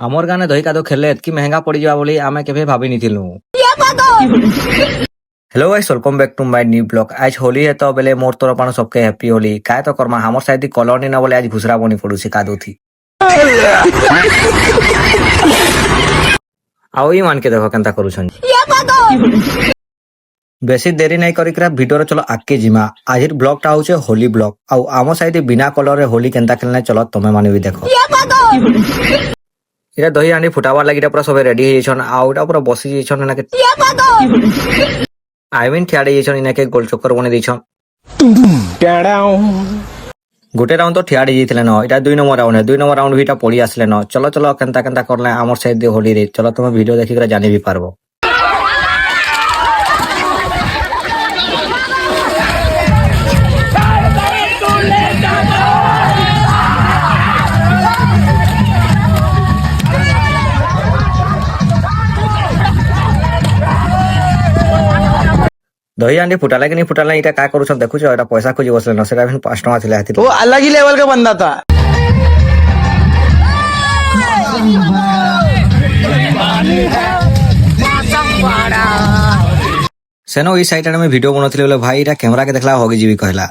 আমার গানে দহি কাদো খেলে এতকি মেহঙ্গা পড়ি যাওয়া বলে আমি কেবে ভাবি নিছিলু। Hello guys welcome back to my new blog. आज होली है तो बेले मोर तरफ सबके हैप्पी होली। काय तो करमा हमर साइड कॉलोनी ना बोले आज घुसरा बनी पड़ुसी कादो थी। आओ ही मान के देखो केनता करूछन। बेसी देरी नहीं करी करा वीडियो चलो आके जिमा। आज ब्लॉग टा होचे होली ब्लॉग। आउ आमो साइड बिना कलर रे होली केनता खेलना चलो तमे माने भी देखो। इरा दही आनी फुटावा लागिटा पूरा सबे रेडी हेछन। आउटा पूरा बसी जेछन ना के आई मीन ठियाड़े जेछन इनाके गोल चक्कर बने देछन। गोटे राउंड तो ठियाड़े जेथिले न। इटा 2 नंबर राउंड है। 2 नंबर राउंड भीटा पड़ी आसले न। चलो चलो केनता केनता करले हमर साइड दे होली रे। चलो तुम वीडियो देखि कर जानि भी पारबो। दही आंडी फुटाला कि नहीं फुटाला इटा का करूछन देखुछ। एटा पैसा खोजी बसले न। सेटा फिन 5 टका थिला हाथि। वो अलग ही लेवल का बंदा था। सेनो ई साइड में वीडियो बनौथिले बोले भाई इटा कैमरा के देखला होगी जीवी कहला।